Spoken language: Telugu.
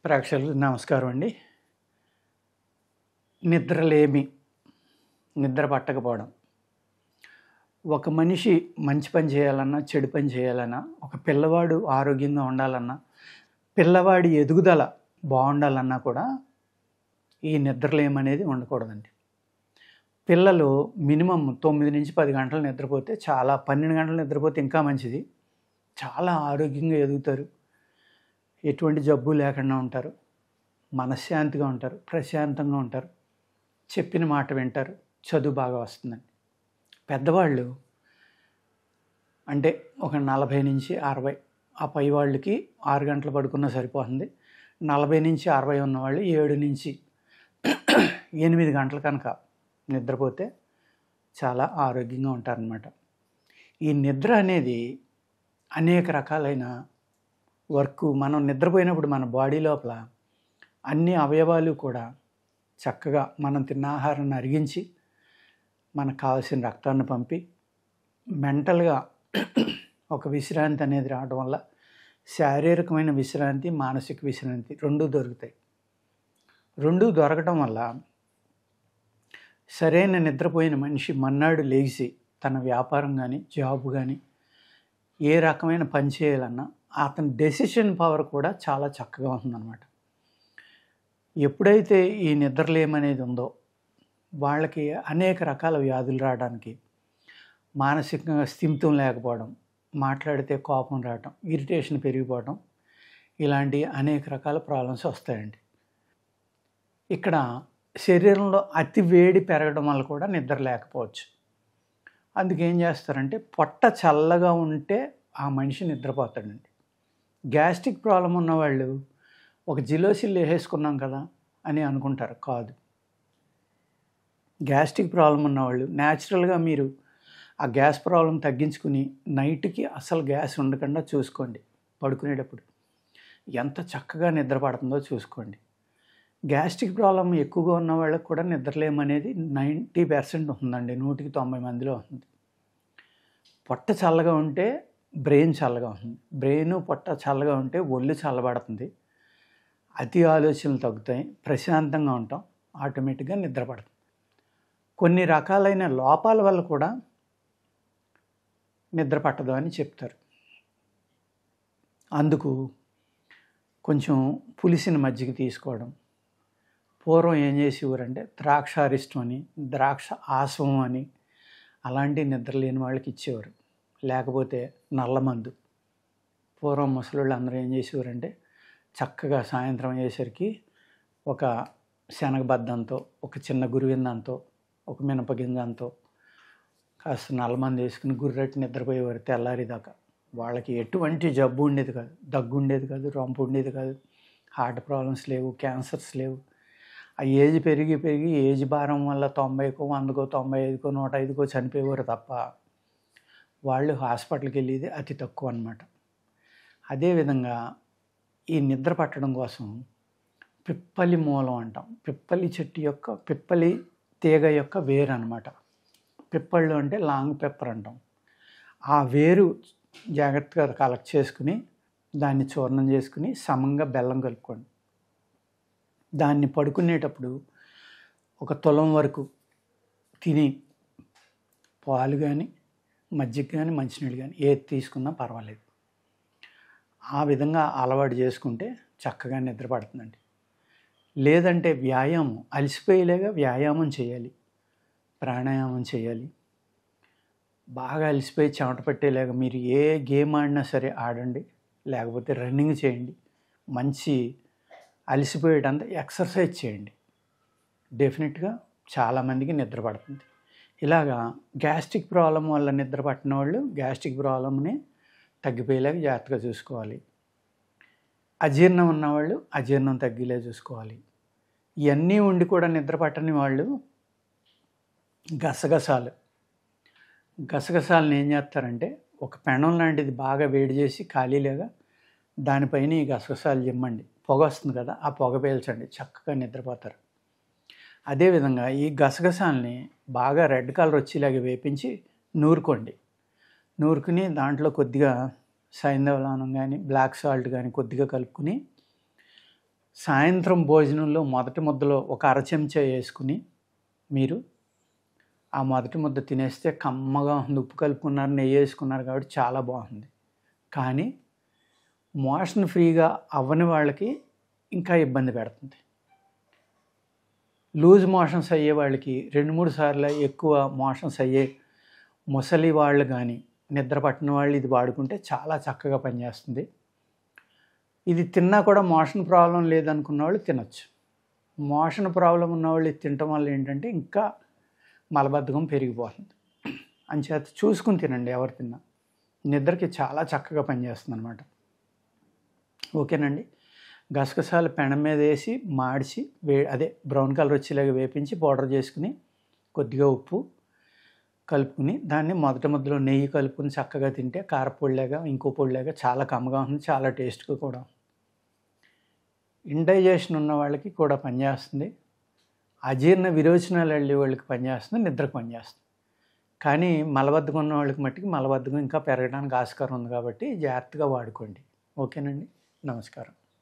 ప్రేక్షకులకు నమస్కారం అండి. నిద్రలేమి, నిద్ర పట్టకపోవడం. ఒక మనిషి మంచి పని చేయాలన్నా, చెడు పని చేయాలన్నా, ఒక పిల్లవాడు ఆరోగ్యంగా ఉండాలన్నా, పిల్లవాడి ఎదుగుదల బాగుండాలన్నా కూడా ఈ నిద్రలేమనేది ఉండకూడదండి. పిల్లలు మినిమమ్ 9-10 గంటలు నిద్రపోతే చాలా, 12 గంటలు నిద్రపోతే ఇంకా మంచిది. చాలా ఆరోగ్యంగా ఎదుగుతారు, ఎటువంటి జబ్బు లేకుండా ఉంటారు, మనశ్శాంతిగా ఉంటారు, ప్రశాంతంగా ఉంటారు, చెప్పిన మాట వింటారు, చదువు బాగా వస్తుందండి. పెద్దవాళ్ళు అంటే ఒక 40-60, ఆ పై వాళ్ళకి 6 గంటలు పడుకున్నా సరిపోతుంది. 40-60 ఉన్నవాళ్ళు 7-8 గంటలు కనుక నిద్రపోతే చాలా ఆరోగ్యంగా ఉంటారనమాట. ఈ నిద్ర అనేది అనేక రకాలైన వర్క్. మనం నిద్రపోయినప్పుడు మన బాడీ లోపల అన్ని అవయవాలు కూడా చక్కగా మనం తిన్న ఆహారాన్ని అరిగించి మనకు కావాల్సిన రక్తాన్ని పంపి మెంటల్గా ఒక విశ్రాంతి అనేది రావడం వల్ల శారీరకమైన విశ్రాంతి, మానసిక విశ్రాంతి రెండూ దొరుకుతాయి. రెండూ దొరకటం వల్ల సరైన నిద్రపోయిన మనిషి మన్నాడు లేచి తన వ్యాపారం కానీ, జాబ్ కానీ, ఏ రకమైన పని చేయాలన్నా అతని డెసిషన్ పవర్ కూడా చాలా చక్కగా ఉంటుందన్నమాట. ఎప్పుడైతే ఈ నిద్రలేమనేది ఉందో వాళ్ళకి అనేక రకాల వ్యాధులు రావడానికి, మానసికంగా స్థిమితం లేకపోవడం, మాట్లాడితే కోపం రావటం, ఇరిటేషన్ పెరిగిపోవడం, ఇలాంటి అనేక రకాల ప్రాబ్లమ్స్ వస్తాయండి. ఇక్కడ శరీరంలో అతి వేడి పెరగడం వల్ల కూడా నిద్ర లేకపోవచ్చు. అందుకేం చేస్తారంటే పొట్ట చల్లగా ఉంటే ఆ మనిషి నిద్రపోతాడండి. గ్యాస్ట్రిక్ ప్రాబ్లం ఉన్నవాళ్ళు ఒక జిలోసిల్ వేసేసుకున్నాం కదా అని అనుకుంటారు. కాదు. గ్యాస్ట్రిక్ ప్రాబ్లం ఉన్నవాళ్ళు న్యాచురల్గా మీరు ఆ గ్యాస్ ప్రాబ్లం తగ్గించుకుని నైట్కి అసలు గ్యాస్ ఉండకుండా చూసుకోండి. పడుకునేటప్పుడు ఎంత చక్కగా నిద్ర పడుతుందో చూసుకోండి. గ్యాస్ట్రిక్ ప్రాబ్లం ఎక్కువగా ఉన్న వాళ్ళకి కూడా నిద్రలేమనేది 90% ఉంటుందండి. 190 మందిలో ఉంటుంది. పొట్ట చల్లగా ఉంటే బ్రెయిన్ చల్లగా ఉంటుంది. బ్రెయిన్ పొట్ట చల్లగా ఉంటే ఒళ్ళు చల్లబడుతుంది, అతి ఆలోచనలు తగ్గుతాయి, ప్రశాంతంగా ఉంటాం, ఆటోమేటిక్గా నిద్ర పడుతుంది. కొన్ని రకాలైన లోపాల వల్ల కూడా నిద్ర పట్టదు అని చెప్తారు. అందుకు కొంచెం పులిసిన మజ్జిగ తీసుకోవడం. పూర్వం ఏం చేసేవారంటే ద్రాక్షారిష్టం అని, ద్రాక్ష ఆసవం అని అలాంటి నిద్ర లేని వాళ్ళకి ఇచ్చేవారు. లేకపోతే నల్లమందు. పూర్వం ముసలోళ్ళు అందరూ ఏం చేసేవారంటే చక్కగా సాయంత్రం అయ్యేసరికి ఒక శనగబద్దంతో, ఒక చిన్న గురువిందంతో, ఒక మినపగింజంతో కాస్త నల్లమందు వేసుకుని గుర్రెట్టి నిద్రపోయేవారు తెల్లారిదాకా. వాళ్ళకి ఎటువంటి జబ్బు ఉండేది కాదు, దగ్గు ఉండేది కాదు, రొంపు ఉండేది కాదు, హార్ట్ ప్రాబ్లమ్స్ లేవు, క్యాన్సర్స్ లేవు. ఆ ఏజ్ పెరిగి ఏజ్ భారం వల్ల 90కో, 100కో, 95కో, 105కో చనిపోయేవారు తప్ప వాళ్ళు హాస్పిటల్కి వెళ్ళేది అతి తక్కువ అన్నమాట. అదేవిధంగా ఈ నిద్ర పట్టడం కోసం పిప్పలి మూలం అంటాం. పిప్పలి చెట్టు యొక్క, పిప్పలి తీగ యొక్క వేరు అనమాట. పిప్పళ్ళు అంటే లాంగ్ పెప్పర్ అంటాం. ఆ వేరు జాగ్రత్తగా కలెక్ట్ చేసుకుని దాన్ని చూర్ణం చేసుకుని సమంగా బెల్లం కలుపుకోండి. దాన్ని పడుకునేటప్పుడు ఒక తులం వరకు తిని పాలు కానీ, మజ్జిగ కానీ, మంచినీళ్ళు కానీ ఏది తీసుకున్నా పర్వాలేదు. ఆ విధంగా అలవాటు చేసుకుంటే చక్కగా నిద్ర పడుతుందండి. లేదంటే వ్యాయామం, అలసిపోయేలాగా వ్యాయామం చేయాలి, ప్రాణాయామం చేయాలి. బాగా అలసిపోయి చెమట పట్టేలాగా మీరు ఏ గేమ్ ఆడినా సరే ఆడండి, లేకపోతే రన్నింగ్ చేయండి. మంచి అలసిపోయేటంత ఎక్సర్సైజ్ చేయండి. డెఫినెట్గా చాలామందికి నిద్ర పడుతుంది. ఇలాగా గ్యాస్ట్రిక్ ప్రాబ్లం వల్ల నిద్ర పట్టిన వాళ్ళు గ్యాస్ట్రిక్ ప్రాబ్లమ్ని తగ్గిపోయేలాగా జాగ్రత్తగా చూసుకోవాలి. అజీర్ణం ఉన్నవాళ్ళు అజీర్ణం తగ్గేలా చూసుకోవాలి. ఇవన్నీ ఉండి కూడా నిద్ర పట్టని వాళ్ళు గసగసాలను ఏం చేస్తారంటే ఒక పెనం లాంటిది బాగా వేడి చేసి ఖాళీలాగా దానిపైన ఈ గసగసాలు జిమ్మండి. పొగ వస్తుంది కదా, ఆ పొగ పీల్చండి, చక్కగా నిద్రపోతారు. అదేవిధంగా ఈ గసగసాలని బాగా రెడ్ కలర్ వచ్చేలాగా వేపించి నూరుకోండి. నూరుకుని దాంట్లో కొద్దిగా సైంధవ లవణం కానీ, బ్లాక్ సాల్ట్ కానీ కొద్దిగా కలుపుకుని సాయంత్రం భోజనంలో మొదటి ముద్దలో ఒక అర చెంచా వేసుకుని మీరు ఆ మొదటి ముద్ద తినేస్తే కమ్మగా ఉంది. ఉప్పు కలుపుకున్నారు, నెయ్యి వేసుకున్నారు కాబట్టి చాలా బాగుంది. కానీ మోషన్ ఫ్రీగా అవ్వని వాళ్ళకి ఇంకా ఇబ్బంది పెడుతుంది. లూజ్ మోషన్స్ అయ్యే వాళ్ళకి 2-3 సార్లు ఎక్కువ మోషన్స్ అయ్యే ముసలి వాళ్ళు కానీ నిద్ర పట్టిన వాళ్ళు ఇది వాడుకుంటే చాలా చక్కగా పనిచేస్తుంది. ఇది తిన్నా కూడా మోషన్ ప్రాబ్లం లేదనుకున్న వాళ్ళు తినచ్చు. మోషన్ ప్రాబ్లం ఉన్నవాళ్ళు ఇది తినటం వల్ల ఏంటంటే ఇంకా మలబద్ధకం పెరిగిపోతుంది. అంచేత చూసుకుని తినండి ఎవరు తిన్నా. నిద్రకి చాలా చక్కగా పనిచేస్తుంది అనమాట. ఓకేనండి. గసగసాలు పెనం మీద వేసి మాడిచి అదే బ్రౌన్ కలర్ వచ్చేలాగా వేపించి పౌడర్ చేసుకుని కొద్దిగా ఉప్పు కలుపుకుని దాన్ని మొదటి ముద్దలో నెయ్యి కలుపుకుని చక్కగా తింటే కారపొడిలాగా ఇంకో పొడిలాగా చాలా కమ్మగా ఉంది, చాలా టేస్ట్గా కూడా. ఇండైజెషన్ ఉన్న వాళ్ళకి కూడా పనిచేస్తుంది. అజీర్ణ విరోచనాలు వెళ్ళే వాళ్ళకి పనిచేస్తుంది, నిద్రకు పనిచేస్తుంది. కానీ మలబద్ధకం ఉన్న వాళ్ళకి మట్టికి మలబద్ధకం ఇంకా పెరగడానికి ఆస్కారం ఉంది కాబట్టి జాగ్రత్తగా వాడుకోండి. ఓకేనండి. నమస్కారం.